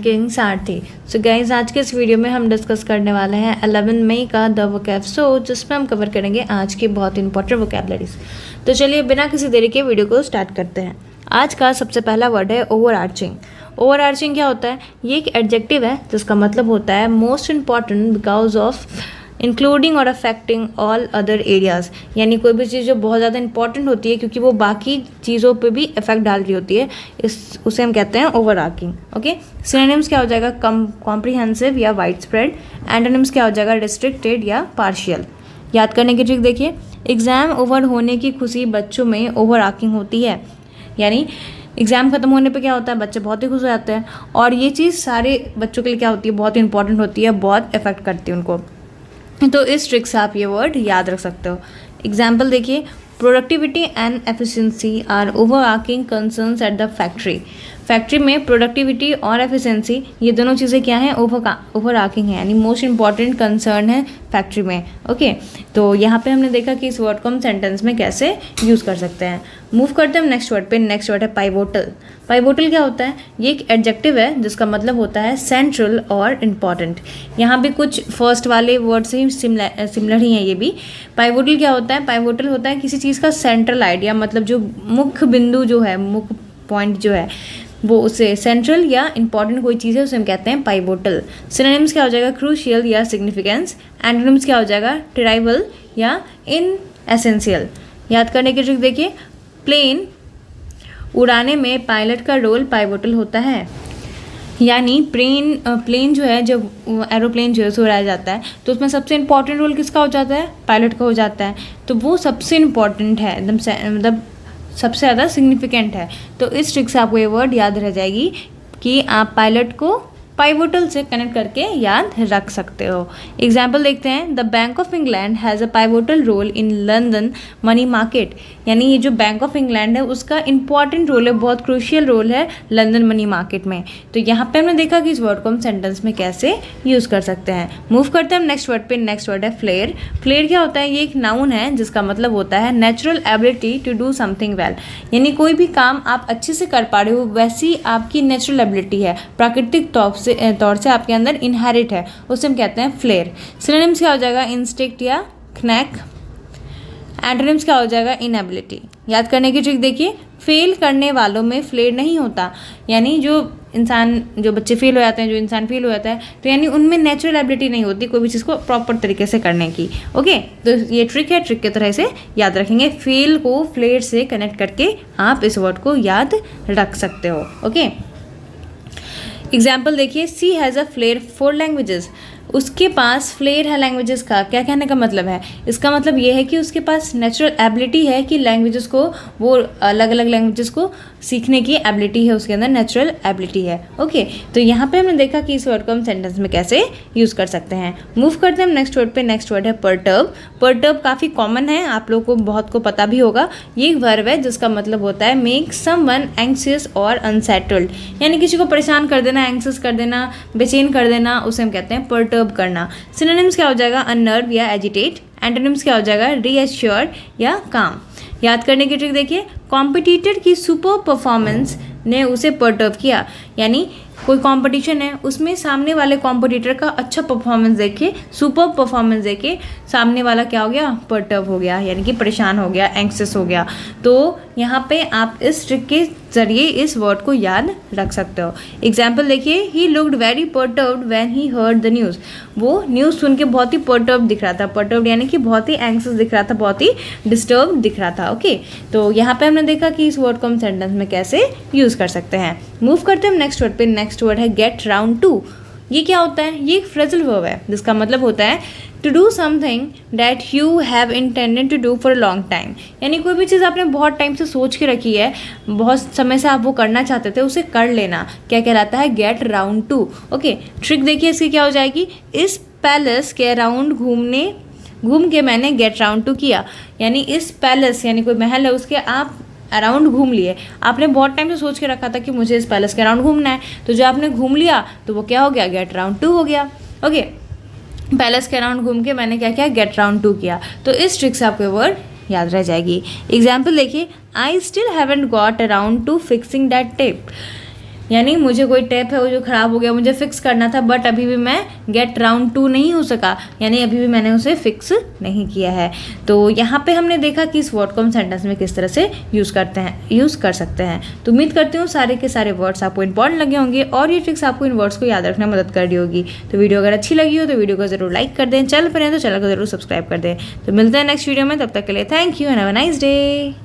King सारथी। So guys, आज के इस वीडियो में हम डिस्कस करने वाले हैं 11 मई का द वोकैब शो, जिसमें हम कवर करेंगे आज की बहुत इंपॉर्टेंट वोकैबलरीज। तो चलिए बिना किसी देरी के वीडियो को स्टार्ट करते हैं। आज का सबसे पहला वर्ड है ओवर आर्चिंग। ओवर आर्चिंग क्या होता है? ये एक एडजेक्टिव है जिसका मतलब होता है most important because of including और अफेक्टिंग ऑल अदर एरियाज़। यानी कोई भी चीज़ जो बहुत ज़्यादा इंपॉर्टेंट होती है क्योंकि वो बाकी चीज़ों पे भी इफेक्ट डाल रही होती है, उसे हम कहते हैं ओवर आर्किंग। ओके, सिनोनिम्स क्या हो जाएगा? कॉम्प्रिहेंसिव या वाइड स्प्रेड। एंटोनिम्स क्या हो जाएगा? रिस्ट्रिक्टेड या पार्शियल। याद करने की ट्रिक देखिए, एग्ज़ाम ओवर होने की खुशी बच्चों में ओवर आर्किंग होती है। यानी एग्ज़ाम ख़त्म होने पे क्या होता है? बच्चे बहुत ही खुश हो जाते हैं और ये चीज़ सारे बच्चों के लिए क्या होती है? बहुत इंपॉर्टेंट होती है, बहुत इफेक्ट करती है उनको। तो इस ट्रिक से आप ये वर्ड याद रख सकते हो। एग्जाम्पल देखिए, productivity and efficiency are overarching concerns at the factory. Factory में प्रोडक्टिविटी और एफिशिएंसी ये दोनों चीज़ें क्या हैं? ओवर आर्किंग है, यानी मोस्ट इंपॉर्टेंट कंसर्न है फैक्ट्री में। ओके, तो यहाँ पे हमने देखा कि इस वर्ड को हम सेंटेंस में कैसे यूज़ कर सकते हैं। मूव करते हैं हम नेक्स्ट वर्ड पे। नेक्स्ट वर्ड है पाइवोटल। पाइवोटल क्या होता है? ये एक एडजेक्टिव है जिसका मतलब होता है सेंट्रल और इम्पॉर्टेंट। यहाँ भी कुछ फर्स्ट वाले वर्ड से ही सिमिलर ही हैं ये भी। पाइवोटल क्या होता है? पाइवोटल होता है किसी चीज़ का सेंट्रल आइडिया, मतलब जो मुख्य बिंदु जो है, मुख्य पॉइंट जो है वो उसे सेंट्रल या इंपॉर्टेंट कोई चीज़ है उसे हम कहते हैं पाइवोटल। सिनोनिम्स क्या हो जाएगा? क्रूशियल या सिग्निफिकेंस। एंटोनिम्स क्या हो जाएगा? ट्राइवल या इन एसेंशियल। याद करने की ट्रिक देखिए, प्लेन उड़ाने में पायलट का रोल पाइवोटल होता है। यानी प्लेन जो है, जब एरोप्लेन जो है उसे उड़ाया जाता है तो उसमें सबसे इंपॉर्टेंट रोल किसका हो जाता है? पायलट का हो जाता है। तो वो सबसे इम्पॉर्टेंट है, एकदम मतलब सबसे ज़्यादा सिग्निफिकेंट है। तो इस ट्रिक से आपको ये वर्ड याद रह जाएगी कि आप पायलट को पाइवोटल से कनेक्ट करके याद रख सकते हो। एग्जाम्पल देखते हैं, the bank of England has a pivotal role in London money market. यानी ये जो बैंक ऑफ इंग्लैंड है उसका इंपॉर्टेंट रोल है, बहुत क्रूशियल रोल है लंदन मनी मार्केट में। तो यहाँ पे हमने देखा कि इस वर्ड को हम सेंटेंस में कैसे यूज़ कर सकते हैं। मूव करते हैं हम नेक्स्ट वर्ड पे। नेक्स्ट वर्ड है फ्लेयर। फ्लेयर क्या होता है? ये एक नाउन है जिसका मतलब होता है natural ability to do something well. यानी कोई भी काम आप अच्छे से कर पा रहे हो वैसी आपकी नेचुरल एबिलिटी है, प्राकृतिक तौर से आपके अंदर इनहेरिट है, उसे हम कहते हैं फ्लेयर। सिनोनिम्स क्या हो जाएगा? इंस्टिंक्ट या knack। एंटोनिम्स क्या हो जाएगा? इनएबिलिटी। याद करने की ट्रिक देखिए, फेल करने वालों में फ्लेयर नहीं होता। यानी जो बच्चे फेल हो जाते हैं, जो इंसान फेल हो जाता है, तो यानी उनमें नेचुरल एबिलिटी नहीं होती कोई भी चीज़ को प्रॉपर तरीके से करने की। ओके, तो ये ट्रिक है, ट्रिक की तरह से याद रखेंगे। फेल को फ्लेयर से कनेक्ट करके आप इस वर्ड को याद रख सकते हो। ओके, एग्जाम्पल देखिए, she has a flair for languages. उसके पास फ्लेयर है लैंग्वेजेस का। क्या कहने का मतलब है? इसका मतलब ये है कि उसके पास नेचुरल एबिलिटी है कि लैंग्वेजेस को, वो अलग अलग लैंग्वेजेस को सीखने की एबिलिटी है, उसके अंदर नेचुरल एबिलिटी है। ओके, तो यहाँ पे हमने देखा कि इस वर्ड को हम सेंटेंस में कैसे यूज़ कर सकते हैं। मूव करते हैं हम नेक्स्ट वर्ड पे। नेक्स्ट वर्ड है परटर्ब। परटर्ब काफ़ी कॉमन है, आप लोगों को बहुत को पता भी होगा। ये एक वर्ब है जिसका मतलब होता है मेक समवन एंग्शियस और अनसेटल्ड। यानी किसी को परेशान कर देना, एंग्शियस कर देना, बेचैन कर देना, उसे हम कहते हैं परटर्ब करना। सिनोनिम्स क्या हो जाएगा? अनर्व या एजिटेट। एंटोनिम्स क्या हो जाएगा? रीअश्योर या काम। याद करने की ट्रिक देखिए, कॉम्पिटिटर की सुपर परफॉर्मेंस ने उसे परटर्ब किया। यानी कोई कंपटीशन है, उसमें सामने वाले कॉम्पिटिटर का अच्छा परफॉर्मेंस देखे, सुपर परफॉर्मेंस देखे, सामने वाला क्या हो गया? परटर्ब हो गया, यानी कि परेशान हो गया, एंक्सियस हो गया। तो यहाँ पे आप इस ट्रिक के जरिए इस वर्ड को याद रख सकते हो। एग्जाम्पल देखिए, he looked very perturbed when he heard the news. वो न्यूज़ सुन के बहुत ही परटर्ब दिख रहा था। परटर्ब यानी कि बहुत ही एंक्सियस दिख रहा था, बहुत ही डिस्टर्ब दिख रहा था। ओके, तो यहाँ पे हमने देखा कि इस वर्ड को हम सेंटेंस में कैसे यूज़ कर सकते हैं। मूव करते हैं हम नेक्स्ट वर्ड पे। नेक्स्ट वर्ड है गेट राउंड टू। ये क्या होता है? ये एक फ्रेजल वर्ब है जिसका मतलब होता है to do something that you have intended to do for a long time. यानी कोई भी चीज़ आपने बहुत टाइम से सोच के रखी है, बहुत समय से आप वो करना चाहते थे, उसे कर लेना क्या कहलाता है? Get round to. Okay, trick देखिए इसकी क्या हो जाएगी, इस पैलेस के अराउंड घूम के मैंने गेट राउंड टू किया। यानी इस पैलेस यानी कोई महल है उसके आप अराउंड घूम लिए। आपने बहुत टाइम से सोच के रखा था कि मुझे इस पैलेस के अराउंड घूमना है, तो जब आपने घूम लिया तो वो क्या हो गया? गेट राउंड टू हो गया। ओके, पैलेस के अराउंड घूम के मैंने क्या किया? गेट राउंड टू किया। तो इस ट्रिक से आपको वर्ड याद रह जाएगी। एग्जाम्पल देखिए, I still haven't got around two fixing that tape. यानी मुझे कोई टैप है वो जो ख़राब हो गया, मुझे फिक्स करना था, बट अभी भी मैं गेट राउंड टू नहीं हो सका, यानी अभी भी मैंने उसे फिक्स नहीं किया है। तो यहाँ पे हमने देखा कि इस वर्ड को हम सेंटेंस में किस तरह से यूज़ कर सकते हैं। तो उम्मीद करती हूँ सारे के सारे वर्ड्स आपको इंपॉर्टेंट लगे होंगे और ये ट्रिक्स आपको इन वर्ड्स को याद रखने में मदद कर रही होगी। तो वीडियो अगर अच्छी लगी हो तो वीडियो को जरूर लाइक कर दें, चैनल पर हैं तो चैनल को जरूर सब्सक्राइब कर दें। तो मिलते हैं नेक्स्ट वीडियो में, तब तक के लिए thank you and have a nice day.